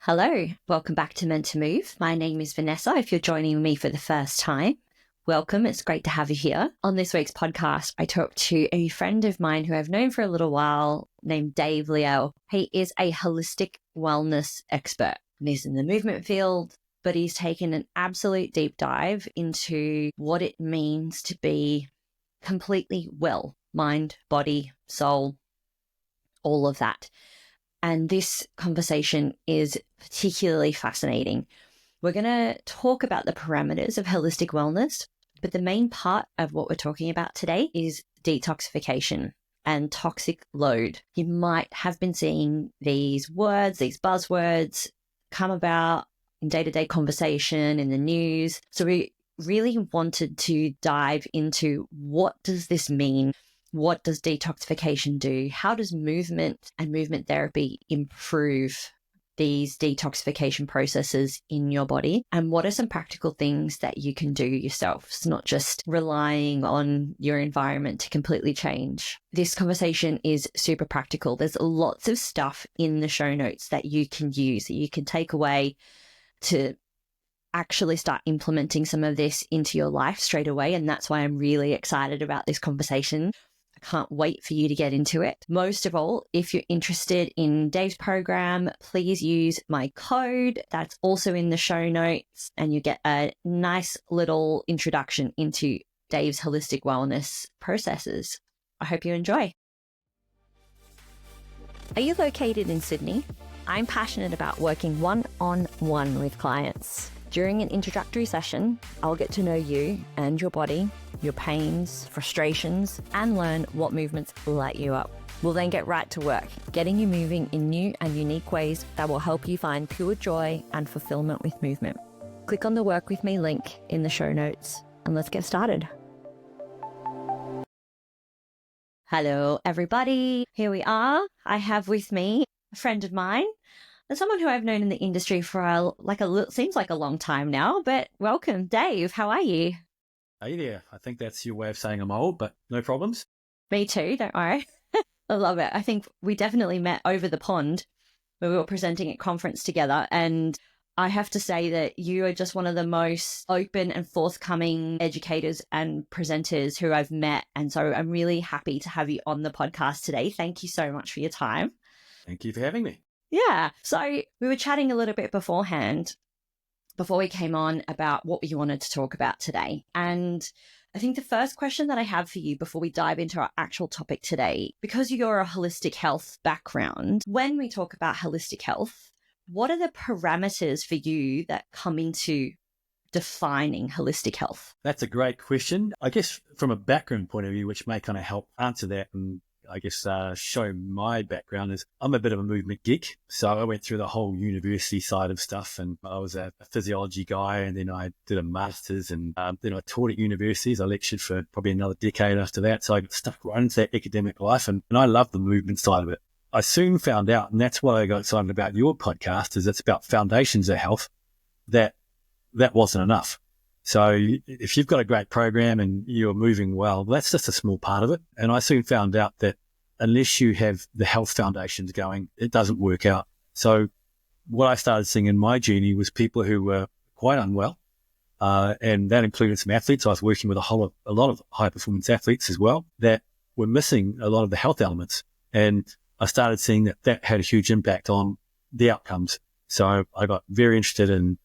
Hello, welcome back to Meant to Move. My name is Vanessa. If you're joining me for the first time, welcome. It's great to have you here. On this week's podcast, I talked to a friend of mine who I've known for a little while named Dave Leone. He is a holistic wellness expert and he's in the movement field, but he's taken an absolute deep dive into what it means to be completely well, mind, body, soul, all of that. And this conversation is particularly fascinating. We're going to talk about the parameters of holistic wellness, but the main part of what we're talking about today is detoxification and toxic load. You might have been seeing these words, these buzzwords come about in day-to-day conversation, in the news. So we really wanted to dive into what does this mean? What does detoxification do? How does movement and movement therapy improve these detoxification processes in your body? And what are some practical things that you can do yourself? It's not just relying on your environment to completely change. This conversation is super practical. There's lots of stuff in the show notes that you can use, that you can take away to actually start implementing some of this into your life straight away. And that's why I'm really excited about this conversation. I can't wait for you to get into it. Most of all, if you're interested in Dave's program, please use my code. That's also in the show notes, and you get a nice little introduction into Dave's holistic wellness processes. I hope you enjoy. Are you located in Sydney? I'm passionate about working one-on-one with clients. During an introductory session, I'll get to know you and your body, your pains, frustrations, and learn what movements light you up. We'll then get right to work, getting you moving in new and unique ways that will help you find pure joy and fulfillment with movement. Click on the Work With Me link in the show notes, and let's get started. Hello, everybody. Here we are. I have with me a friend of mine, and someone who I've known in the industry for seems like a long time now, but welcome, Dave. How are you? Hey there. I think that's your way of saying I'm old, but no problems. Me too, don't worry. I love it. I think we definitely met over the pond when we were presenting at conference together. And I have to say that you are just one of the most open and forthcoming educators and presenters who I've met. And so I'm really happy to have you on the podcast today. Thank you so much for your time. Thank you for having me. Yeah. So we were chatting a little bit beforehand, before we came on, about what we wanted to talk about today. And I think the first question that I have for you before we dive into our actual topic today, because you're a holistic health background, when we talk about holistic health, what are the parameters for you that come into defining holistic health? That's a great question. I guess from a background point of view, which may kind of help answer that and I guess show my background, is I'm a bit of a movement geek. So I went through the whole university side of stuff, and I was a physiology guy, and then I did a master's, and then I taught at universities. I lectured for probably another decade after that. So I got stuck right into that academic life, and I love the movement side of it. I soon found out, and that's why I got excited about your podcast, is it's about foundations of health, that wasn't enough. So if you've got a great program and you're moving well, that's just a small part of it. And I soon found out that unless you have the health foundations going, it doesn't work out. So what I started seeing in my journey was people who were quite unwell, and that included some athletes. I was working with a lot of high performance athletes as well that were missing a lot of the health elements. And I started seeing that had a huge impact on the outcomes. So I got very interested in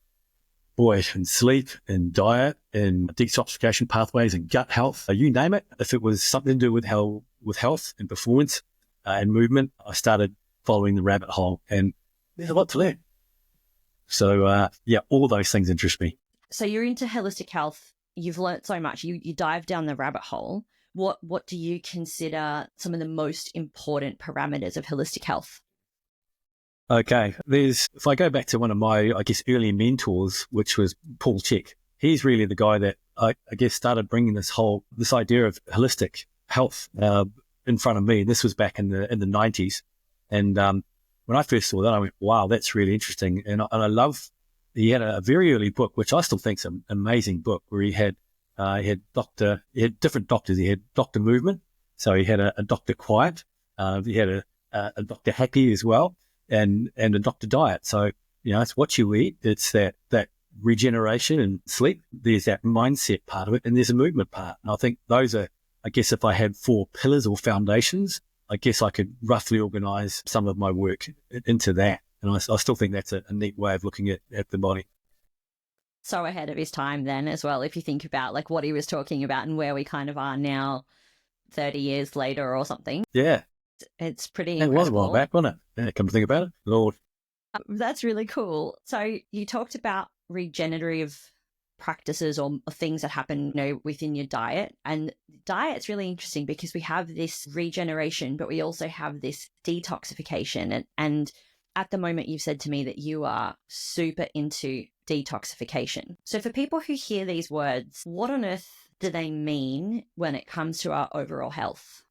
sleep and diet and detoxification pathways and gut health, you name it. If it was something to do with health and performance and movement, I started following the rabbit hole, and there's a lot to learn. So all those things interest me. So you're into holistic health. You've learned so much. You dive down the rabbit hole. What do you consider some of the most important parameters of holistic health? Okay, if I go back to one of my, I guess, early mentors, which was Paul Chek, he's really the guy that I guess started bringing this idea of holistic health in front of me. This was back in the 90s. And when I first saw that, I went, wow, that's really interesting. And I love, he had a very early book, which I still think is an amazing book, where he had different doctors. He had Dr. Movement. So he had a Dr. Quiet. He had a Dr. Happy as well. And a Dr. Diet. So It's what you eat. It's that regeneration and sleep. There's that mindset part of it, and there's a movement part. And I think those are, I guess, if I had 4 pillars or foundations, I guess I could roughly organize some of my work into that. And I still think that's a neat way of looking at the body. So ahead of his time then as well, if you think about like what he was talking about and where we kind of are now 30 years later or something. Yeah. It's pretty It incredible. was a while back, wasn't it? Yeah, come to think about it. Lord. That's really cool. So you talked about regenerative practices or things that happen, within your diet. And diet's really interesting because we have this regeneration, but we also have this detoxification. And at the moment, you've said to me that you are super into detoxification. So for people who hear these words, what on earth do they mean when it comes to our overall health?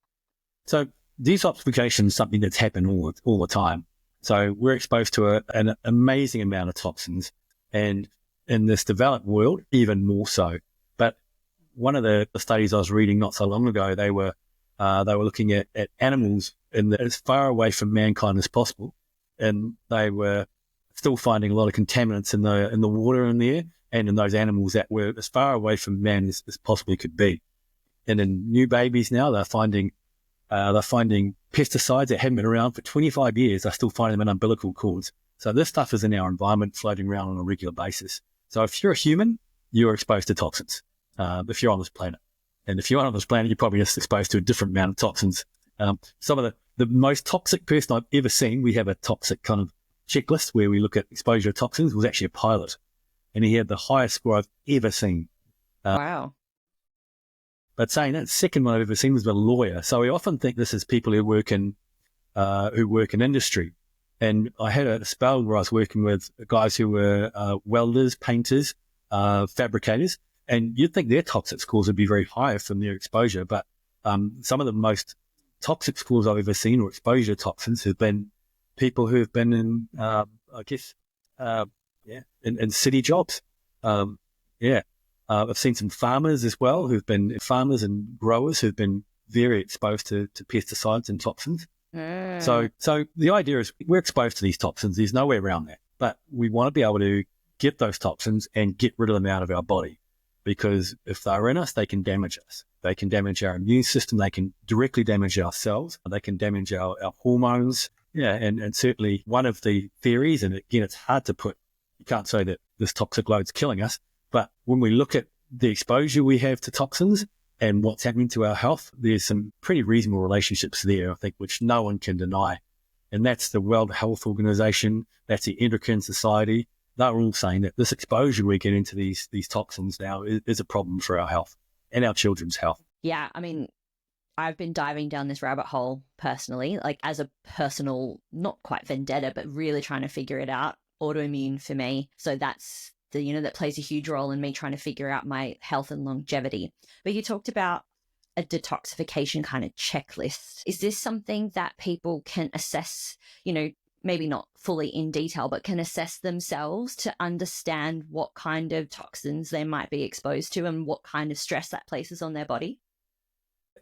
So detoxification is something that's happened all the time. So we're exposed to an amazing amount of toxins, and in this developed world, even more so. But one of the studies I was reading not so long ago, they were looking at animals as far away from mankind as possible, and they were still finding a lot of contaminants in the water and the air, and in those animals that were as far away from man as possibly could be. And in new babies now, they're finding pesticides that haven't been around for 25 years. They're still finding them in umbilical cords. So this stuff is in our environment, floating around on a regular basis. So if you're a human, you're exposed to toxins. If you're on this planet, and if you're on this planet, you're probably just exposed to a different amount of toxins. Some of the most toxic person I've ever seen, we have a toxic kind of checklist where we look at exposure to toxins, was actually a pilot, and he had the highest score I've ever seen. Wow. But saying that, second one I've ever seen was a lawyer. So we often think this is people who work in industry. And I had a spell where I was working with guys who were welders, painters, fabricators, and you'd think their toxic scores would be very high from their exposure. But some of the most toxic scores I've ever seen, or exposure to toxins, have been people who have been in, in city jobs. I've seen some farmers as well farmers and growers who've been very exposed to pesticides and toxins. So the idea is we're exposed to these toxins. There's no way around that. But we want to be able to get those toxins and get rid of them out of our body, because if they're in us, they can damage us. They can damage our immune system. They can directly damage our cells. They can damage our hormones. Yeah, and certainly one of the theories, and again, it's hard to put, you can't say that this toxic load's killing us, but when we look at the exposure we have to toxins and what's happening to our health, there's some pretty reasonable relationships there, I think, which no one can deny. And that's the World Health Organization, that's the Endocrine Society. They're all saying that this exposure we get into these toxins now is a problem for our health and our children's health. Yeah, I mean, I've been diving down this rabbit hole personally, like as a personal, not quite vendetta, but really trying to figure it out. Autoimmune for me. So that's that plays a huge role in me trying to figure out my health and longevity. But you talked about a detoxification kind of checklist. Is this something that people can assess, maybe not fully in detail, but can assess themselves to understand what kind of toxins they might be exposed to and what kind of stress that places on their body?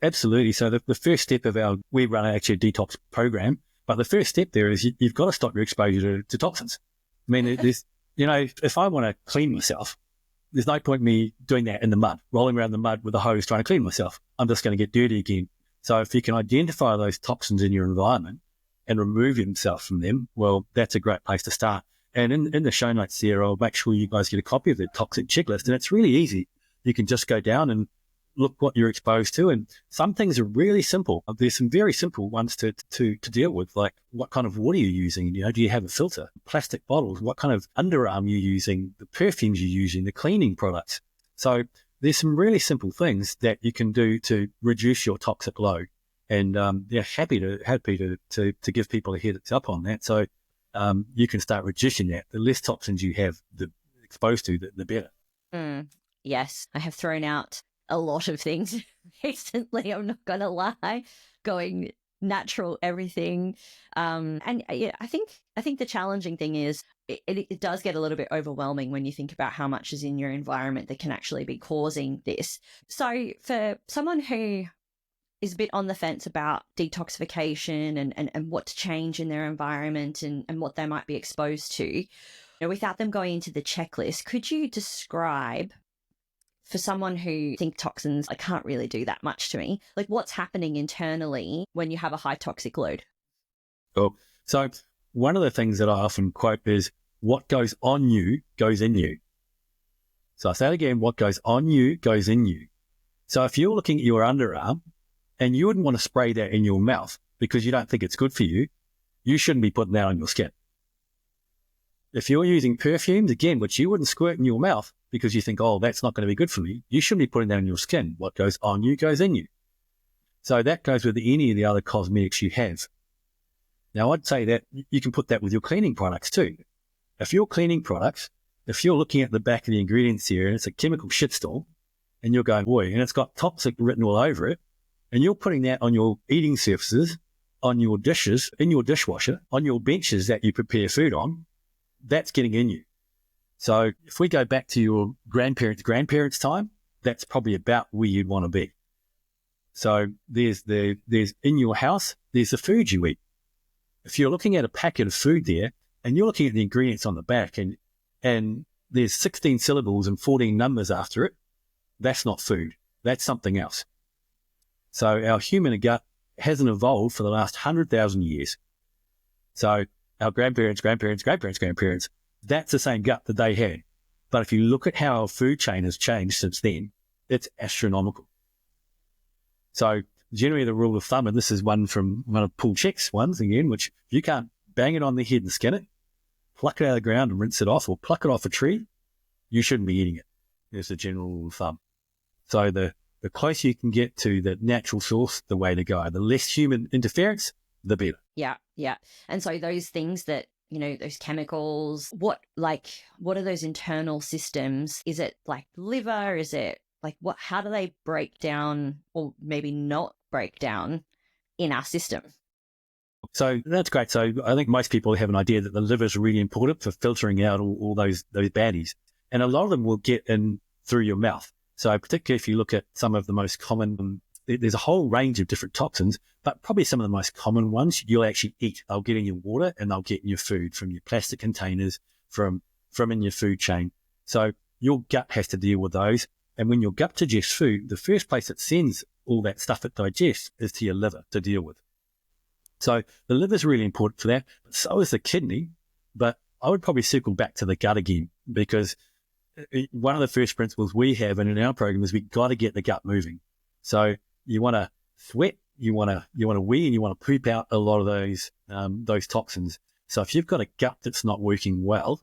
Absolutely. So the first step we run actually a detox program, but the first step there is you've got to stop your exposure to toxins. I mean, there's, if I want to clean myself, there's no point me doing that in the mud, rolling around the mud with a hose trying to clean myself. I'm just going to get dirty again. So if you can identify those toxins in your environment and remove yourself from them, well, that's a great place to start. And in the show notes there, I'll make sure you guys get a copy of the toxic checklist. And it's really easy. You can just go down and look what you're exposed to. And some things are really simple. There's some very simple ones to deal with, like what kind of water you're using. Do you have a filter? Plastic bottles, what kind of underarm you're using, the perfumes you're using, the cleaning products. So there's some really simple things that you can do to reduce your toxic load. And they're happy to give people a heads up on that. So you can start reducing that. The less toxins you have exposed to, the better. Yes, I have thrown out a lot of things recently, I'm not gonna lie, going natural everything. And yeah, I think the challenging thing is it does get a little bit overwhelming when you think about how much is in your environment that can actually be causing this. So for someone who is a bit on the fence about detoxification and what to change in their environment and what they might be exposed to, you know, without them going into the checklist, could you describe, for someone who think toxins, I can't really do that much to me, like what's happening internally when you have a high toxic load? Cool. So one of the things that I often quote is, what goes on you goes in you. So I say it again, what goes on you goes in you. So if you're looking at your underarm and you wouldn't want to spray that in your mouth because you don't think it's good for you, you shouldn't be putting that on your skin. If you're using perfumes, again, which you wouldn't squirt in your mouth because you think, oh, that's not going to be good for me, you shouldn't be putting that on your skin. What goes on you goes in you. So that goes with any of the other cosmetics you have. Now, I'd say that you can put that with your cleaning products too. If your cleaning products, if you're looking at the back of the ingredients here and it's a chemical shitstorm and you're going, boy, and it's got toxic written all over it, and you're putting that on your eating surfaces, on your dishes, in your dishwasher, on your benches that you prepare food on, that's getting in you. So if we go back to your grandparents' time, that's probably about where you'd want to be. So there's in your house, there's the food you eat. If you're looking at a packet of food there and you're looking at the ingredients on the back and there's 16 syllables and 14 numbers after it, that's not food. That's something else. So our human gut hasn't evolved for the last 100,000 years. So our grandparents, that's the same gut that they had. But if you look at how our food chain has changed since then, it's astronomical. So generally the rule of thumb, and this is one of Paul Chek's ones again, which if you can't bang it on the head and skin it, pluck it out of the ground and rinse it off, or pluck it off a tree, you shouldn't be eating it. There's the general rule of thumb. So the closer you can get to the natural source, the way to go. The less human interference, the better. Yeah, yeah. And so those things that, you know, those chemicals, what are those internal systems? Is it like liver? Is it like how do they break down or maybe not break down in our system? So that's great. So I think most people have an idea that the liver is really important for filtering out all those baddies. And a lot of them will get in through your mouth. So particularly if you look at some of the most common, there's a whole range of different toxins, but probably some of the most common ones you'll actually eat. They'll get in your water and they'll get in your food from your plastic containers, from in your food chain. So your gut has to deal with those. And when your gut digests food, the first place it sends all that stuff it digests is to your liver to deal with. So the liver is really important for that, but so is the kidney. But I would probably circle back to the gut again, because one of the first principles we have in our program is we got to get the gut moving. So you want to sweat, you want to wee, and you want to poop out a lot of those toxins. So if you've got a gut that's not working well,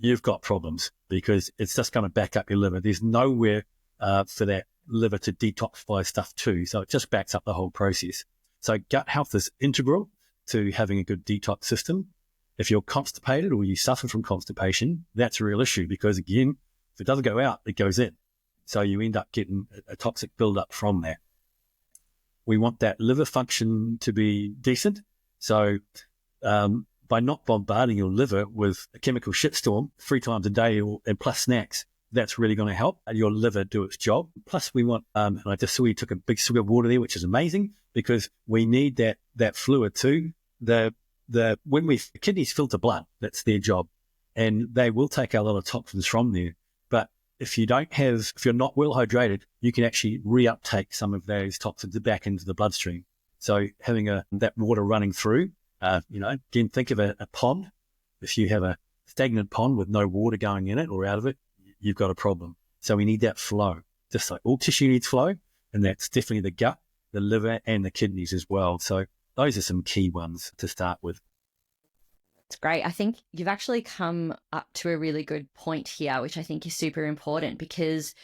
you've got problems, because it's just going to back up your liver. There's nowhere for that liver to detoxify stuff too. So it just backs up the whole process. So gut health is integral to having a good detox system. If you're constipated or you suffer from constipation, that's a real issue, because again, if it doesn't go out, it goes in. So you end up getting a toxic buildup from that. We want that liver function to be decent. So by not bombarding your liver with a chemical shitstorm 3 times a day and plus snacks, that's really going to help your liver do its job. Plus we want, and I just saw you took a big swig of water there, which is amazing, because we need that fluid too. The kidneys filter blood, that's their job, and they will take a lot of toxins from there. But if you're not well hydrated, you can actually reuptake some of those toxins back into the bloodstream. So having that water running through, again, think of a pond. If you have a stagnant pond with no water going in it or out of it, you've got a problem. So we need that flow, just like all tissue needs flow, and that's definitely the gut, the liver, and the kidneys as well. So those are some key ones to start with. It's great. I think you've actually come up to a really good point here, which I think is super important, because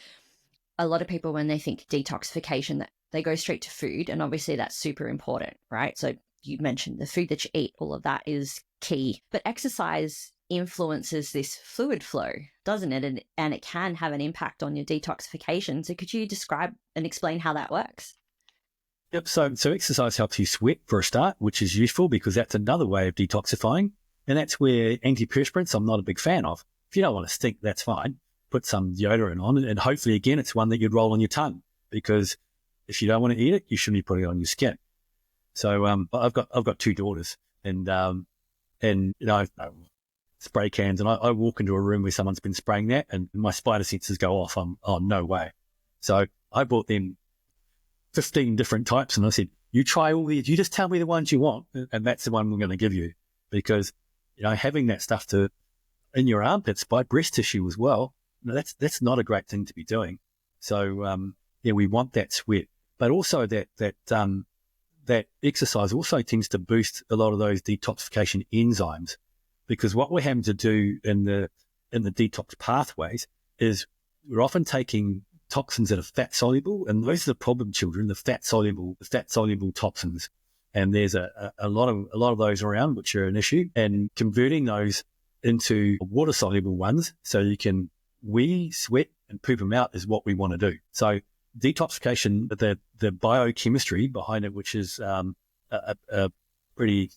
a lot of people, when they think detoxification, that they go straight to food, and obviously that's super important, right? So you mentioned the food that you eat, all of that is key. But exercise influences this fluid flow, doesn't it? And it can have an impact on your detoxification. So could you describe and explain how that works? Yep. So exercise helps you sweat for a start, which is useful because that's another way of detoxifying. And that's where antiperspirants I'm not a big fan of. If you don't want to stink, that's fine. Put some deodorant on, and hopefully, again, it's one that you'd roll on your tongue, because if you don't want to eat it, you shouldn't be putting it on your skin. So I've got 2 daughters, and spray cans, and I walk into a room where someone's been spraying that, and my spider senses go off. Oh, no way. So I bought them 15 different types, and I said, you try all these, you just tell me the ones you want, and that's the one we're going to give you. Because, having that stuff in your armpits by breast tissue as well, that's not a great thing to be doing. So, we want that sweat, but also that exercise also tends to boost a lot of those detoxification enzymes, because what we're having to do in the detox pathways is we're often taking toxins that are fat soluble, and those are the problem children, the fat soluble toxins. And there's a lot of those around, which are an issue, and converting those into water soluble ones so you can wee, sweat, and poop them out is what we want to do. So detoxification, the biochemistry behind it, which is pretty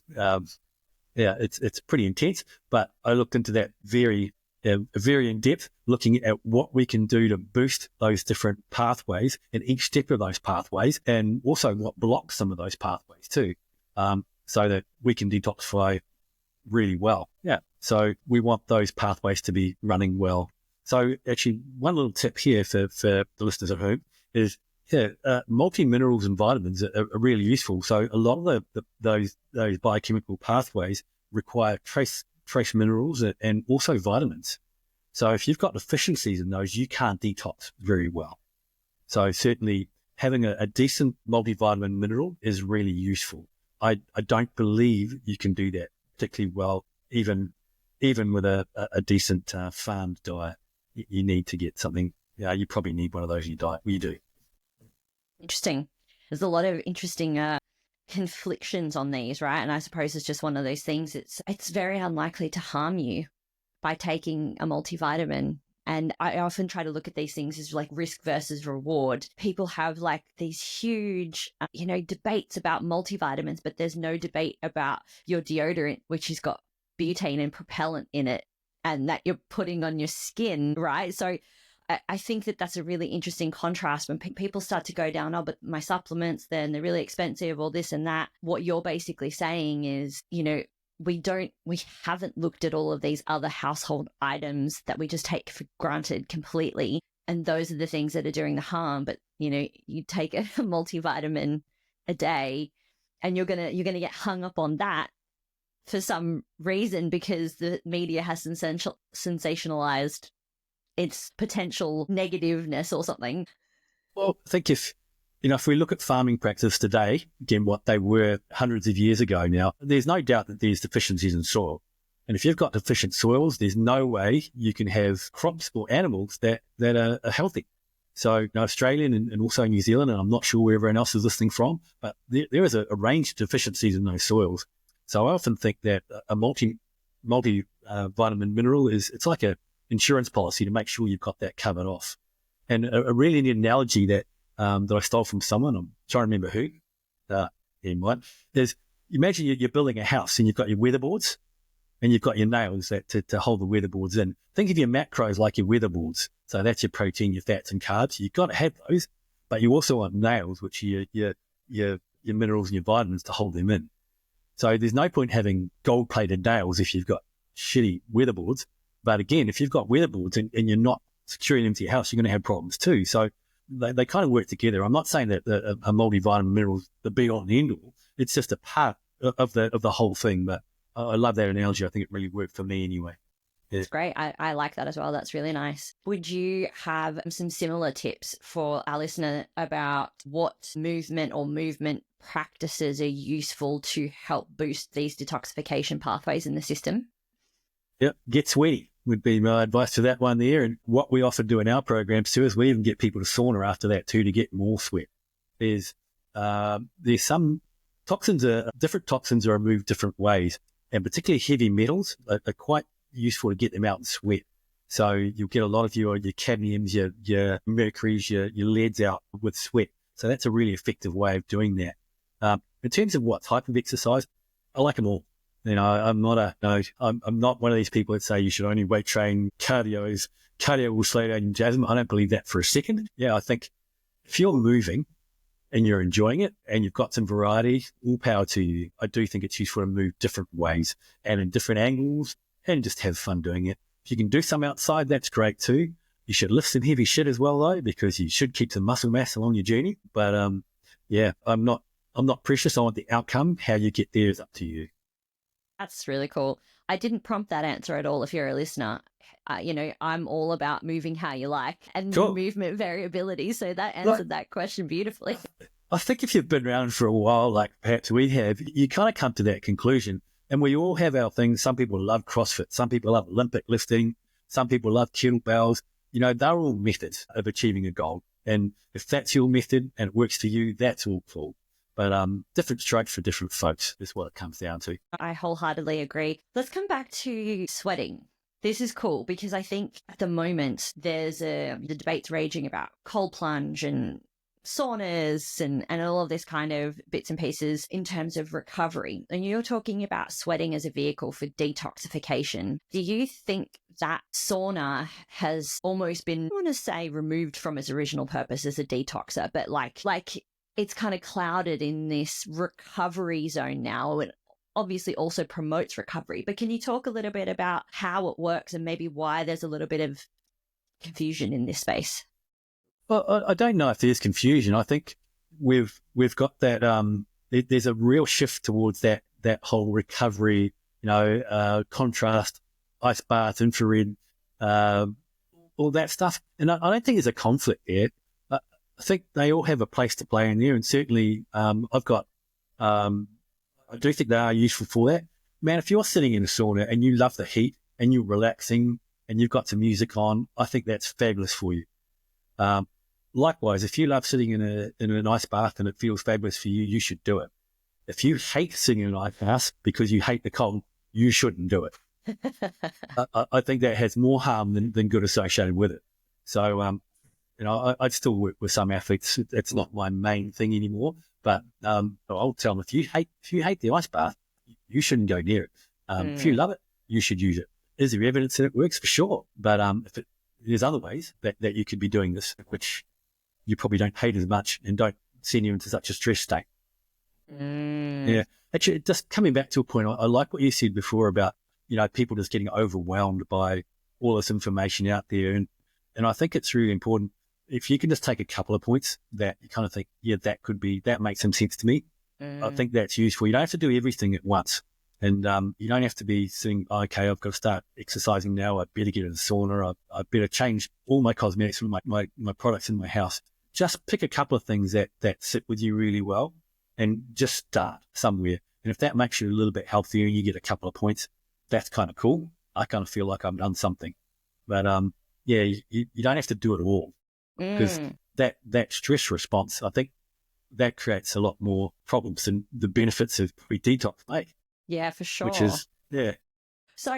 it's pretty intense. But I looked into that very in depth, looking at what we can do to boost those different pathways in each step of those pathways, and also what blocks some of those pathways too, so that we can detoxify really well. Yeah. So we want those pathways to be running well. So actually, one little tip here for the listeners at home is, multi-minerals and vitamins are really useful. So a lot of those biochemical pathways require trace minerals and also vitamins. So if you've got deficiencies in those, you can't detox very well. So certainly having a decent multivitamin mineral is really useful. I don't believe you can do that particularly well, even with a decent farmed diet. You need to get something. You probably need one of those in your diet. You do. Interesting. There's a lot of interesting conflictions on these, right? And I suppose it's just one of those things. It's very unlikely to harm you by taking a multivitamin. And I often try to look at these things as like risk versus reward. People have like these huge, debates about multivitamins, but there's no debate about your deodorant, which has got butane and propellant in it, and that you're putting on your skin, right? So I think that that's a really interesting contrast when people start to go down, but my supplements, then they're really expensive, or this and that. What you're basically saying is, we haven't looked at all of these other household items that we just take for granted completely. And those are the things that are doing the harm. But, you take a multivitamin a day and you're going to get hung up on that for some reason, because the media has sensationalized its potential negativeness or something. Well, I think if we look at farming practice today, again, what they were hundreds of years ago now, there's no doubt that there's deficiencies in soil. And if you've got deficient soils, there's no way you can have crops or animals that are healthy. So Australian and also New Zealand, and I'm not sure where everyone else is listening from, but there is a range of deficiencies in those soils. So I often think that a multi-vitamin mineral it's like a insurance policy to make sure you've got that covered off. And a really neat analogy that I stole from someone, I'm trying to remember who, is imagine you're building a house and you've got your weatherboards and you've got your nails to hold the weatherboards in. Think of your macros like your weatherboards. So that's your protein, your fats and carbs. You've got to have those, but you also want nails, which are your minerals and your vitamins to hold them in. So there's no point having gold-plated nails if you've got shitty weatherboards. But again, if you've got weatherboards and you're not securing them to your house, you're going to have problems too. So they kind of work together. I'm not saying that a multivitamin mineral is the be all and end all. It's just a part of the whole thing. But I love that analogy. I think it really worked for me anyway. Yeah. It's great. I like that as well. That's really nice. Would you have some similar tips for our listener about what movement or movement practices are useful to help boost these detoxification pathways in the system? Yeah, get sweaty would be my advice to that one there. And what we often do in our programs too is we even get people to sauna after that too to get more sweat. There's some different toxins are removed different ways, and particularly heavy metals are quite useful to get them out in sweat. So you'll get a lot of your cadmiums, your mercuries, your leads out with sweat. So that's a really effective way of doing that. In terms of what type of exercise, I like them all. I'm not one of these people that say you should only weight train. Cardio will slow down your jasm. I don't believe that for a second. Yeah, I think if you're moving and you're enjoying it and you've got some variety, all power to you. I do think it's useful to move different ways and in different angles and just have fun doing it. If you can do some outside, that's great too. You should lift some heavy shit as well though, because you should keep some muscle mass along your journey. But yeah, I'm not precious. I want the outcome. How you get there is up to you. That's really cool. I didn't prompt that answer at all. If you're a listener, I'm all about moving how you like and Cool. movement variability. So that answered that question beautifully. I think if you've been around for a while, like perhaps we have, you kind of come to that conclusion. And we all have our things. Some people love CrossFit. Some people love Olympic lifting. Some people love kettlebells. They're all methods of achieving a goal. And if that's your method and it works for you, that's all cool. But different strokes for different folks is what it comes down to. I wholeheartedly agree. Let's come back to sweating. This is cool because I think at the moment there's the debates raging about cold plunge and saunas and all of this kind of bits and pieces in terms of recovery. And you're talking about sweating as a vehicle for detoxification. Do you think that sauna has almost been, I want to say, removed from its original purpose as a detoxer, but like it's kind of clouded in this recovery zone now? It obviously also promotes recovery, but can you talk a little bit about how it works and maybe why there's a little bit of confusion in this space? Well, I don't know if there's confusion. I think we've got that. There's a real shift towards that whole recovery. Contrast, ice bath, infrared, all that stuff. And I don't think there's a conflict there. I think they all have a place to play in there. And certainly, I do think they are useful for that. Man, if you're sitting in a sauna and you love the heat and you're relaxing and you've got some music on, I think that's fabulous for you. Likewise, if you love sitting in an ice bath and it feels fabulous for you, you should do it. If you hate sitting in an ice bath because you hate the cold, you shouldn't do it. I think that has more harm than good associated with it. So, I'd still work with some athletes. It's not my main thing anymore, but I'll tell them if you hate the ice bath, you shouldn't go near it. If you love it, you should use it. Is there evidence that it works? For sure. But there's other ways that you could be doing this, which you probably don't hate as much and don't send you into such a stress state. Yeah. Actually, just coming back to a point, I like what you said before about, people just getting overwhelmed by all this information out there. And I think it's really important if you can just take a couple of points that you kind of think, yeah, that makes some sense to me. I think that's useful. You don't have to do everything at once. And you don't have to be saying, okay, I've got to start exercising now. I better get in the sauna. I better change all my cosmetics from my products in my house. Just pick a couple of things that sit with you really well and just start somewhere. And if that makes you a little bit healthier and you get a couple of points, that's kind of cool. I kind of feel like I've done something. But you don't have to do it all because that stress response, I think that creates a lot more problems than the benefits of pre-detox make. Yeah, for sure. Which is, yeah. So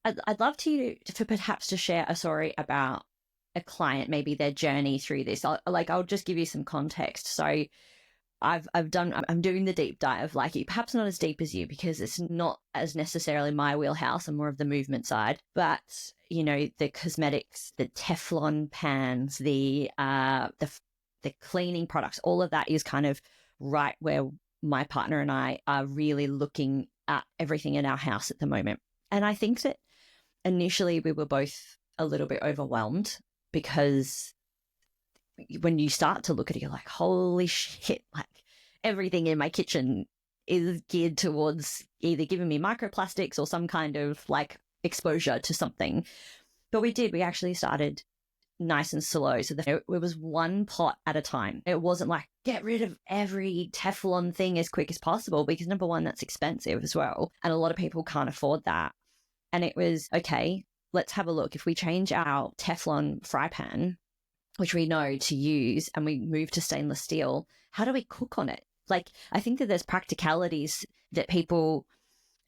I'd love to perhaps to share a story about a client, maybe their journey through this. I'll just give you some context. So I'm doing the deep dive, like you, perhaps not as deep as you, because it's not as necessarily my wheelhouse. I'm more of the movement side, but the cosmetics, the Teflon pans, the cleaning products, all of that is kind of right where my partner and I are really looking at everything in our house at the moment. And I think that initially we were both a little bit overwhelmed because when you start to look at it, you're like, holy shit, like everything in my kitchen is geared towards either giving me microplastics or some kind of like exposure to something. But we actually started nice and slow. So it was one pot at a time. It wasn't like get rid of every Teflon thing as quick as possible because number one, that's expensive as well. And a lot of people can't afford that. And it was, okay, let's have a look. If we change our Teflon fry pan, which we know to use, and we move to stainless steel, how do we cook on it? Like, I think that there's practicalities that people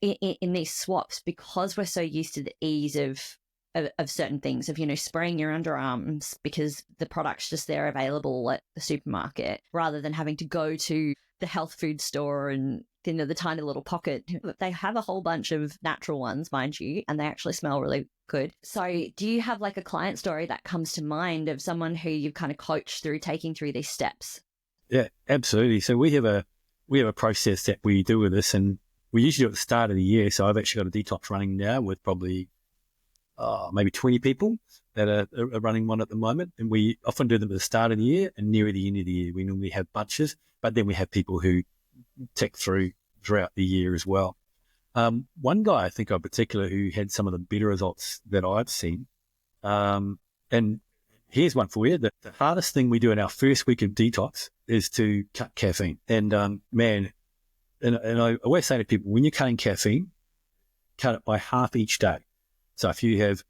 in these swaps, because we're so used to the ease of certain things, of, spraying your underarms because the product's just there available at the supermarket, rather than having to go to the health food store and, the tiny little pocket. They have a whole bunch of natural ones, mind you, and they actually smell really good. So do you have like a client story that comes to mind of someone who you've kind of coached through taking through these steps? Yeah, absolutely. So we have a process that we do with this, and we usually do it at the start of the year. So I've actually got a detox running now with probably maybe 20 people that are running one at the moment. And we often do them at the start of the year and near the end of the year. We normally have bunches, but then we have people who tick throughout the year as well. One guy I think in particular who had some of the better results that I've seen, and here's one for you. The hardest thing we do in our first week of detox is to cut caffeine. And man, and I always say to people, when you're cutting caffeine, cut it by half each day. So if you have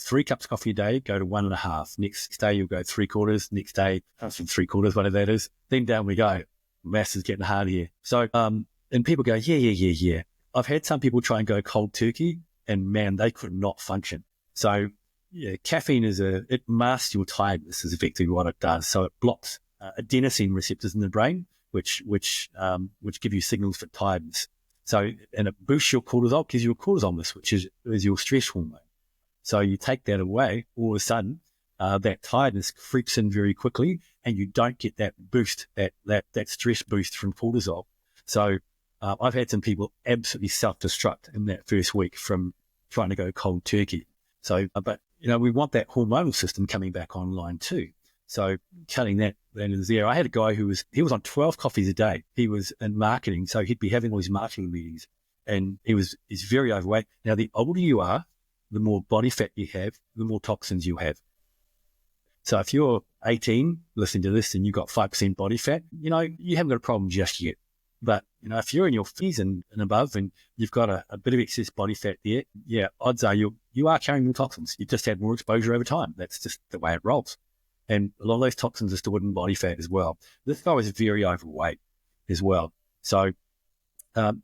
3 cups of coffee a day, go to 1.5. Next day you'll go 3/4. Next day 3/4, whatever that is. Then down we go. Maths is getting hard here. So and people go, yeah. I've had some people try and go cold turkey, and man, they could not function. So yeah, caffeine it masks your tiredness is effectively what it does. So it blocks adenosine receptors in the brain, which give you signals for tiredness. So, and it boosts your cortisol, gives you a cortisol miss, which is your stress hormone. So you take that away, all of a sudden, that tiredness creeps in very quickly, and you don't get that boost, that stress boost from cortisol. So I've had some people absolutely self-destruct in that first week from trying to go cold turkey. So, but we want that hormonal system coming back online too. So cutting that is there. I had a guy he was on 12 coffees a day. He was in marketing, so he'd be having all these marketing meetings, and he's very overweight. Now, the older you are, the more body fat you have, the more toxins you have. So if you're 18 listening to this and you've got 5% body fat, you haven't got a problem just yet. But, if you're in your 50s and above and you've got a bit of excess body fat there, yeah, odds are you are carrying more toxins. You've just had more exposure over time. That's just the way it rolls. And a lot of those toxins are stored in body fat as well. This guy was very overweight as well. So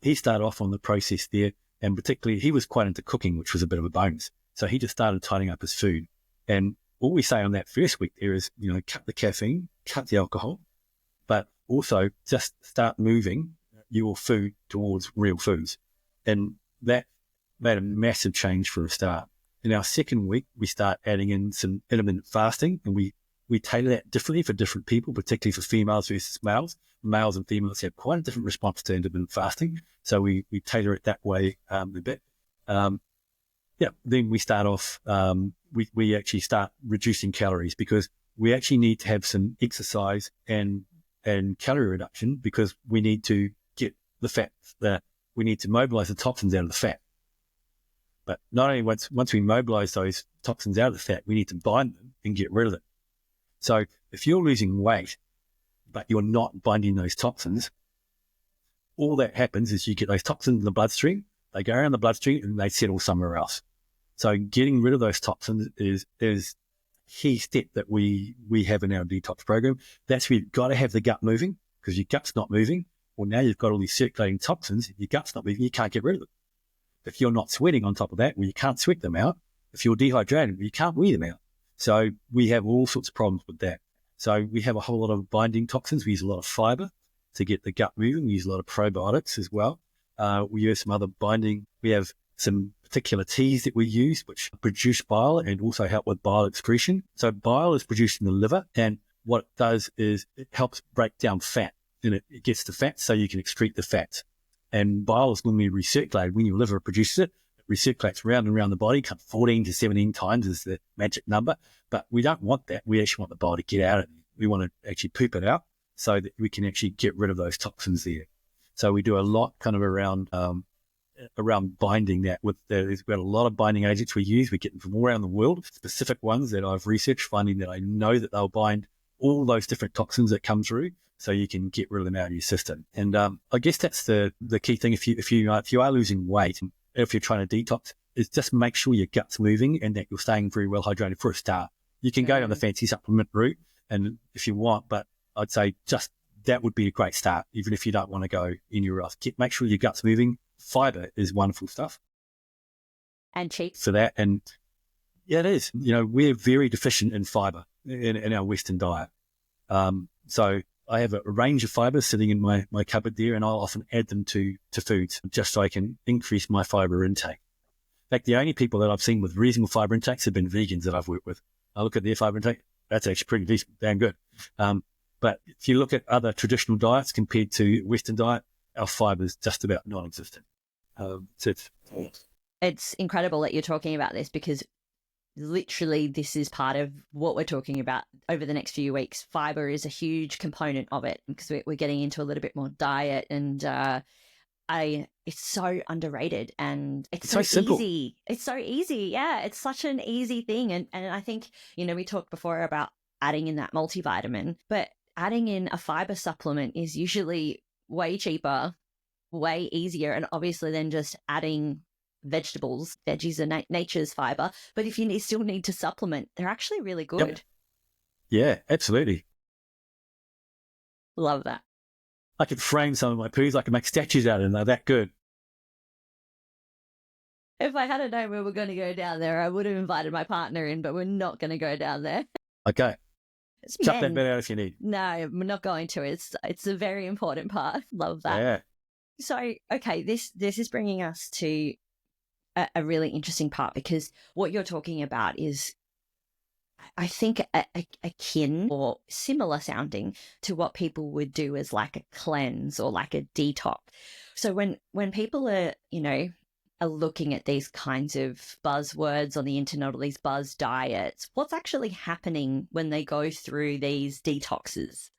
he started off on the process there, and particularly he was quite into cooking, which was a bit of a bonus. So he just started tidying up his food. And all we say on that first week there is, cut the caffeine, cut the alcohol, but also just start moving your food towards real foods. And that made a massive change for a start. In our second week, we start adding in some intermittent fasting, and we tailor that differently for different people, particularly for females versus males. Males and females have quite a different response to intermittent fasting. So we tailor it that way a bit. Then we start off, we actually start reducing calories, because we actually need to have some exercise and calorie reduction, because we need to get the fat, we need to mobilize the toxins out of the fat. But not only once we mobilize those toxins out of the fat, we need to bind them and get rid of it. So if you're losing weight, but you're not binding those toxins, all that happens is you get those toxins in the bloodstream, they go around the bloodstream and they settle somewhere else. So getting rid of those toxins is a key step that we have in our detox program. That's where you've got to have the gut moving, because your gut's not moving. Well, now you've got all these circulating toxins, your gut's not moving, you can't get rid of them. If you're not sweating on top of that, well, you can't sweat them out. If you're dehydrated, well, you can't wee them out. So we have all sorts of problems with that. So we have a whole lot of binding toxins. We use a lot of fiber to get the gut moving. We use a lot of probiotics as well. We use some other binding. We have some particular teas that we use, which produce bile and also help with bile excretion. So bile is produced in the liver, and what it does is it helps break down fat, and it gets the fat so you can excrete the fats. And bile is normally recirculated. When your liver produces it, it recirculates round and round the body, 14 to 17 times is the magic number. But we don't want that. We actually want the bile to get out of it. We want to actually poop it out so that we can actually get rid of those toxins there. So we do a lot kind of around binding that. We've got a lot of binding agents we use. We get them from all around the world, specific ones that I've researched, finding that I know that they'll bind all those different toxins that come through, so you can get rid of them out of your system. And I guess that's the key thing. If you are losing weight, and if you're trying to detox, is just make sure your gut's moving and that you're staying very well hydrated for a start. You can go down the fancy supplement route, and if you want, but I'd say just that would be a great start, even if you don't want to go anywhere else. Make sure your gut's moving. Fiber is wonderful stuff. And cheap. For that. And yeah, it is. We're very deficient in fiber in our Western diet. So I have a range of fibers sitting in my cupboard there, and I'll often add them to foods just so I can increase my fiber intake. In fact, the only people that I've seen with reasonable fiber intakes have been vegans that I've worked with. I look at their fiber intake, that's actually pretty decent, damn good. But if you look at other traditional diets compared to Western diet, our fibre is just about non-existent. It's incredible that you're talking about this, because literally this is part of what we're talking about over the next few weeks. Fiber is a huge component of it, because we're getting into a little bit more diet, and it's so underrated, and it's so simple. easy. It's so easy. Yeah, it's such an easy thing. And I think, we talked before about adding in that multivitamin, but adding in a fiber supplement is usually way cheaper, way easier, and obviously then just adding vegetables. Veggies are nature's fiber, but if you still need to supplement, they're actually really good. Yep. Yeah, absolutely. Love that. I could frame some of my poos. I could make statues out of them. They're that good. If I had known we were going to go down there, I would have invited my partner in, but we're not going to go down there. Okay. Chuck that bit out if you need. No, we're not going to. It's a very important part. Love that. Yeah. So, okay, this is bringing us to a really interesting part, because what you're talking about is, I think, akin or similar sounding to what people would do as like a cleanse or like a detox. So when people are, are looking at these kinds of buzzwords on the internet, or these buzz diets, what's actually happening when they go through these detoxes?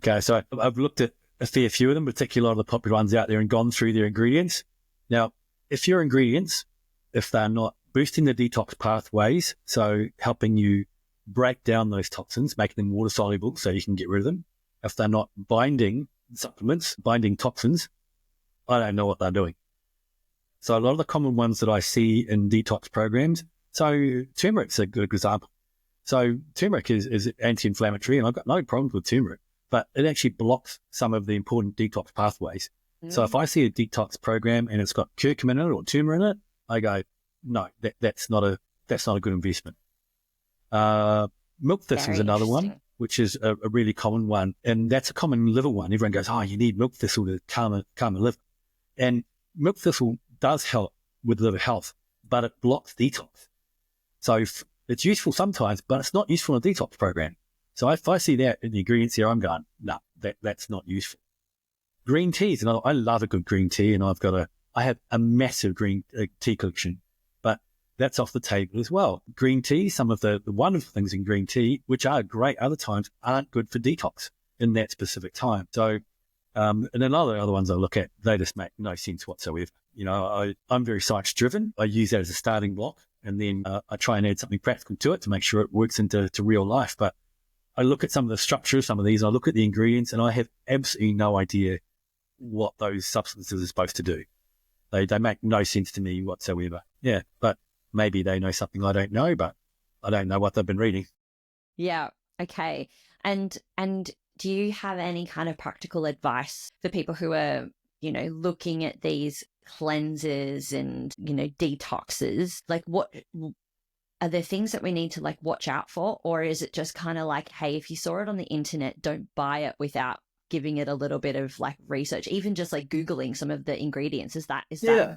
Okay, so I've looked at a fair few of them, particularly a lot of the popular ones out there, and gone through their ingredients. Now, if your ingredients, if they're not boosting the detox pathways, so helping you break down those toxins, making them water soluble so you can get rid of them, if they're not binding supplements, binding toxins, I don't know what they're doing. So a lot of the common ones that I see in detox programs, so turmeric's a good example. So turmeric is anti-inflammatory, and I've got no problems with turmeric, but it actually blocks some of the important detox pathways. So if I see a detox program and it's got curcumin in it or turmeric in it, I go, no, that's not a good investment. Milk thistle is another one, which is a really common one, and that's a common liver one. Everyone goes, oh, you need milk thistle to calm the liver. And milk thistle does help with liver health, but it blocks detox. So it's useful sometimes, but it's not useful in a detox program. So if I see that in the ingredients here, I'm going, no, that's not useful. Green tea is another. I love a good green tea, and I have a massive green tea collection, but that's off the table as well. Green tea, some of the wonderful things in green tea, which are great other times, aren't good for detox in that specific time. So, and then other ones I look at, they just make no sense whatsoever. I'm very science driven. I use that as a starting block, and then I try and add something practical to it to make sure it works into real life. But I look at some of the structure of some of these, I look at the ingredients, and I have absolutely no idea what those substances are supposed to do. They make no sense to me whatsoever. Yeah, but maybe they know something I don't know, but I don't know what they've been reading. Yeah, okay. And do you have any kind of practical advice for people who are, looking at these cleanses and, detoxes? Like, what are there things that we need to watch out for? Or is it just kind of like, hey, if you saw it on the internet, don't buy it without giving it a little bit of research, even just Googling some of the ingredients? Is that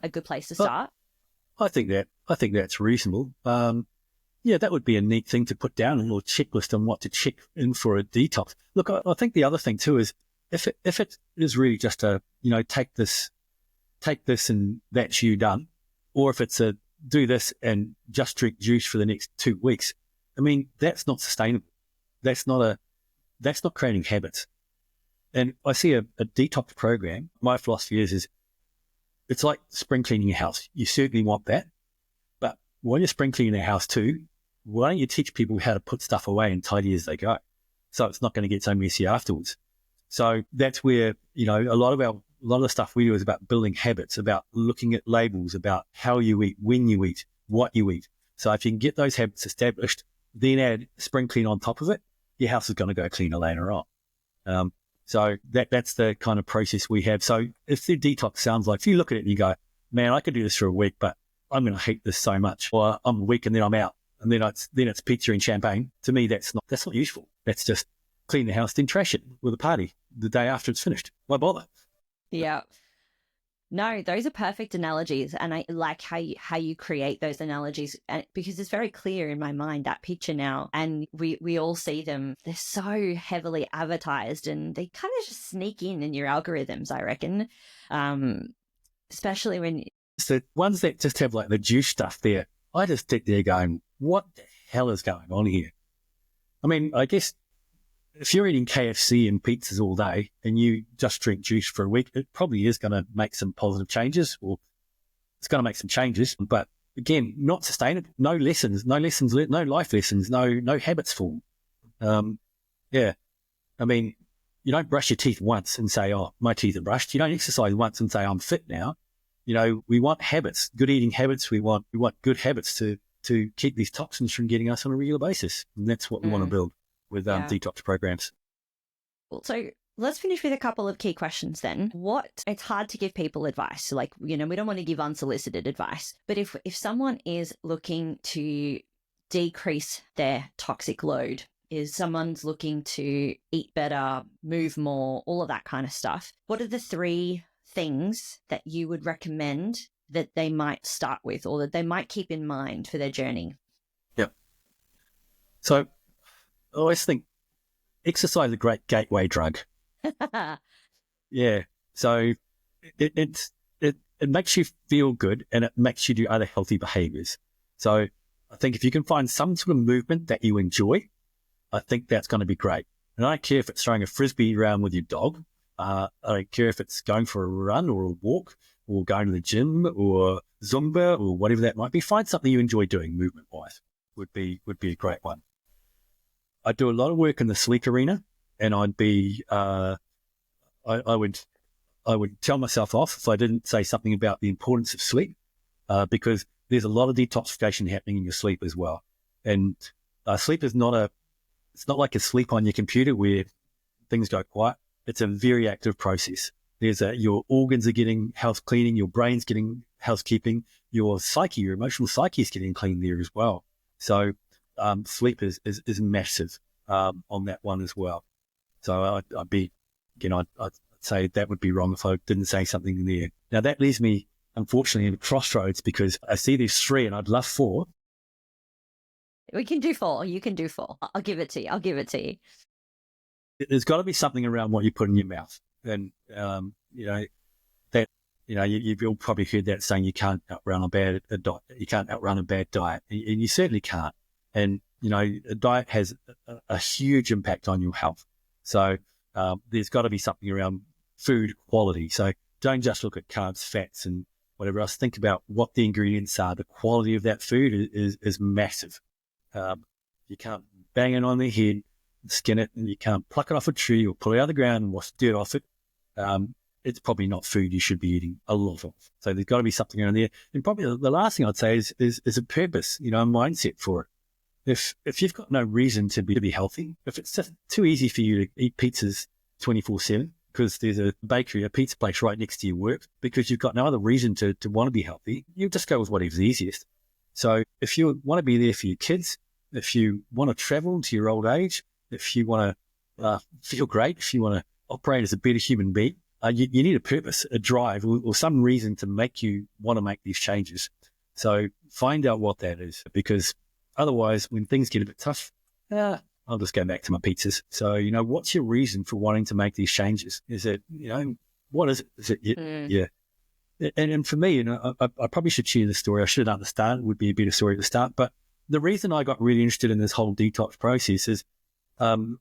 a good place to start? I think that's reasonable. That would be a neat thing to put down, a little checklist on what to check in for a detox. Look, I think the other thing too is if it is really just a, take this and that's you done, or if it's a do this and just drink juice for the next 2 weeks, I mean, that's not sustainable. That's not creating habits. And I see a detox program. My philosophy is it's like spring cleaning your house. You certainly want that. But when you're spring cleaning your house too, why don't you teach people how to put stuff away and tidy as they go? So it's not going to get so messy afterwards. So that's where, a lot of the stuff we do is about building habits, about looking at labels, about how you eat, when you eat, what you eat. So if you can get those habits established, then add spring clean on top of it, your house is going to go cleaner later on. So that's the kind of process we have. So if the detox sounds like, if you look at it and you go, man, I could do this for a week, but I'm going to hate this so much, or I'm a week and then I'm out, and then it's pizza and champagne. To me, that's not useful. That's just clean the house, then trash it with a party the day after it's finished. Why bother? Yeah. No, those are perfect analogies, and I like how you create those analogies, because it's very clear in my mind, that picture now, and we all see them. They're so heavily advertised, and they kind of just sneak in your algorithms, I reckon, especially when It's the ones that just have like the juice stuff there. I just sit there going, what the hell is going on here? I mean, I guess if you're eating KFC and pizzas all day and you just drink juice for a week, it probably is going to make some positive changes, or it's going to make some changes. But again, not sustainable. No lessons, no life lessons, no habits formed. Yeah. I mean, you don't brush your teeth once and say, oh, my teeth are brushed. You don't exercise once and say, I'm fit now. You know, we want habits, good eating habits. We want good habits to keep these toxins from getting us on a regular basis. And that's what we want to build with detox programs. So let's finish with a couple of key questions then. It's hard to give people advice. Like, we don't want to give unsolicited advice. But if someone is looking to decrease their toxic load, is someone's looking to eat better, move more, all of that kind of stuff, what are the 3 things that you would recommend that they might start with, or that they might keep in mind for their journey? Yep. So I always think exercise is a great gateway drug. Yeah. So it makes you feel good, and it makes you do other healthy behaviors. So I think if you can find some sort of movement that you enjoy, I think that's going to be great. And I don't care if it's throwing a frisbee around with your dog. I don't care if it's going for a run or a walk or going to the gym or Zumba or whatever that might be. Find something you enjoy doing movement-wise would be a great one. I do a lot of work in the sleep arena, and I'd be I would tell myself off if I didn't say something about the importance of sleep, because there's a lot of detoxification happening in your sleep as well. And sleep is it's not like a sleep on your computer where things go quiet. It's a very active process. Your organs are getting house cleaning, your brain's getting housekeeping, your psyche, your emotional psyche is getting clean there as well. So sleep is massive on that one as well. So I'd say that would be wrong if I didn't say something in there. Now that leaves me, unfortunately, in a crossroads, because I see there's 3 and I'd love 4. We can do 4. You can do 4. I'll give it to you. There's got to be something around what you put in your mouth. And, you've all probably heard that saying, you can't outrun a bad diet. And you certainly can't. And, a diet has a huge impact on your health. So there's got to be something around food quality. So don't just look at carbs, fats, and whatever else. Think about what the ingredients are. The quality of that food is massive. You can't bang it on the head, skin it, and you can't pluck it off a tree or pull it out of the ground and wash dirt off it. It's probably not food you should be eating a lot of. So there's got to be something around there. And probably the last thing I'd say is a purpose, a mindset for it. If you've got no reason to be healthy, if it's just too easy for you to eat pizzas 24/7 because there's a bakery, a pizza place right next to your work, because you've got no other reason to want to be healthy, you just go with whatever's easiest. So if you want to be there for your kids, if you want to travel to your old age, if you want to feel great, if you want to operate as a better human being, you need a purpose, a drive, or some reason to make you want to make these changes. So find out what that is, because otherwise, when things get a bit tough, I'll just go back to my pizzas. So, what's your reason for wanting to make these changes? Is it, what is it? Is it, yeah. And for me, I probably should share the story. I should have done at the start. It would be a better story at the start. But the reason I got really interested in this whole detox process is, on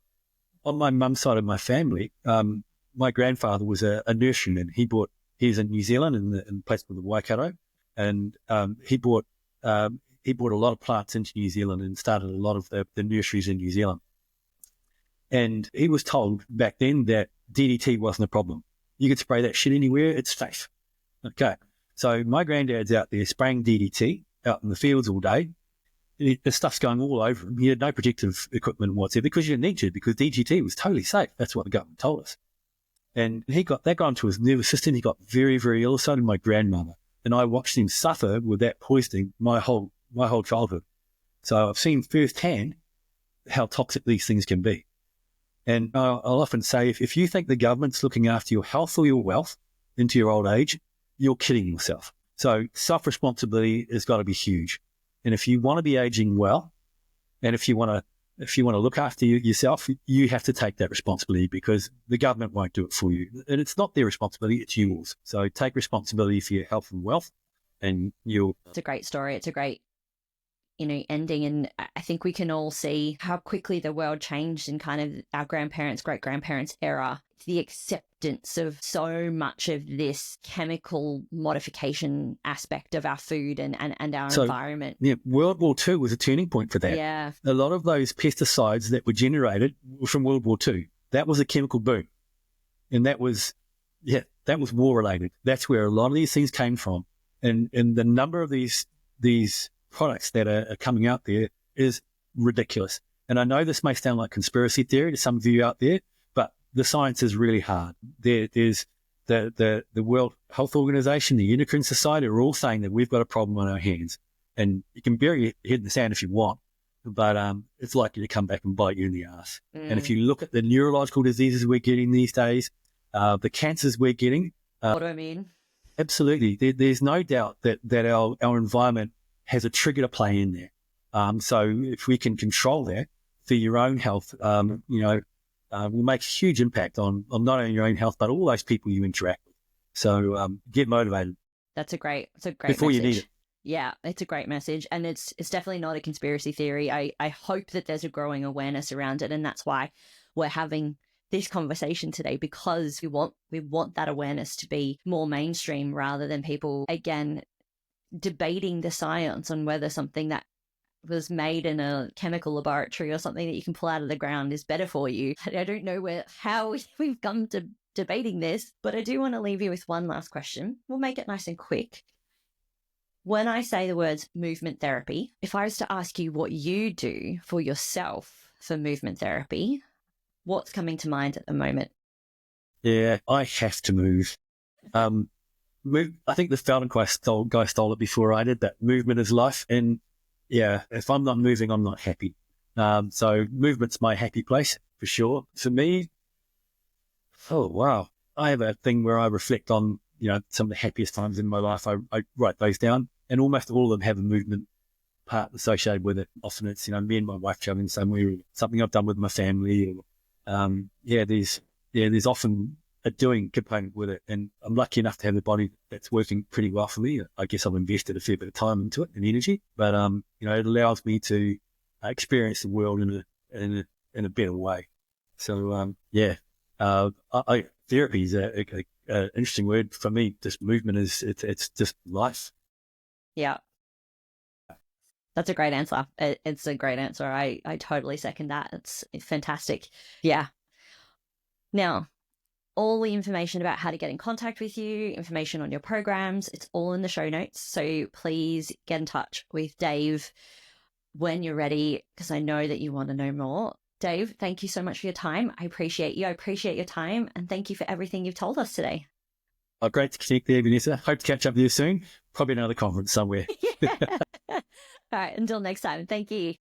my mum's side of my family, my grandfather was a nurseryman. He's in New Zealand in a place called the Waikato, and he brought a lot of plants into New Zealand and started a lot of the nurseries in New Zealand. And he was told back then that DDT wasn't a problem. You could spray that shit anywhere, it's safe. Okay, so my granddad's out there spraying DDT out in the fields all day. The stuff's going all over him. He had no protective equipment whatsoever, because you didn't need to, because DDT was totally safe. That's what the government told us. And that got into his nervous system. He got very, very ill. So did my grandmother. And I watched him suffer with that poisoning my whole childhood. So I've seen firsthand how toxic these things can be. And I'll often say, if you think the government's looking after your health or your wealth into your old age, you're kidding yourself. So self-responsibility has got to be huge. And if you want to be aging well, and if you want to look after yourself, you have to take that responsibility, because the government won't do it for you. And it's not their responsibility, it's yours. So take responsibility for your health and wealth, and you'll... It's a great story. It's a great, ending. And I think we can all see how quickly the world changed in kind of our grandparents, great-grandparents era. The acceptance of so much of this chemical modification aspect of our food and our environment. Yeah, World War II was a turning point for that. Yeah. A lot of those pesticides that were generated were from World War II. That was a chemical boom. And that was war-related. That's where a lot of these things came from. And the number of these products that are coming out there is ridiculous. And I know this may sound like conspiracy theory to some of you out there, but the science is really hard. There's the World Health Organization, the Endocrine Society are all saying that we've got a problem on our hands. And you can bury your head in the sand if you want, but it's likely to come back and bite you in the ass. And if you look at the neurological diseases we're getting these days, the cancers we're getting... autoimmune. Absolutely. There's no doubt that our environment has a trigger to play in there. So if we can control that for your own health, will make a huge impact on not only your own health, but all those people you interact with. So get motivated. It's a great before message. You need it. Yeah, it's a great message. And it's definitely not a conspiracy theory. I hope that there's a growing awareness around it. And that's why we're having this conversation today, because we want that awareness to be more mainstream, rather than people, again, debating the science on whether something that was made in a chemical laboratory or something that you can pull out of the ground is better for you. I don't know how we've come to debating this, but I do want to leave you with one last question. We'll make it nice and quick. When I say the words movement therapy, if I was to ask you what you do for yourself for movement therapy, what's coming to mind at the moment? Yeah, I have to move. I think the founding guy stole it before I did. That movement is life. And yeah, if I'm not moving, I'm not happy. So movement's my happy place for sure. For me, oh, wow. I have a thing where I reflect on, some of the happiest times in my life. I write those down, and almost all of them have a movement part associated with it. Often it's, me and my wife traveling somewhere, something I've done with my family. There's often a doing component with it, and I'm lucky enough to have a body that's working pretty well for me. I guess I've invested a fair bit of time into it and energy, but it allows me to experience the world in a better way. So therapy is a interesting word for me. Just movement it's just life. Yeah, that's a great answer. It's a great answer. I totally second that. It's fantastic. Yeah. Now, all the information about how to get in contact with you, information on your programs, it's all in the show notes. So please get in touch with Dave when you're ready, because I know that you want to know more. Dave, thank you so much for your time. I appreciate you. I appreciate your time. And thank you for everything you've told us today. Oh, great to connect there, Vanessa. Hope to catch up with you soon. Probably another conference somewhere. Yeah. All right. Until next time. Thank you.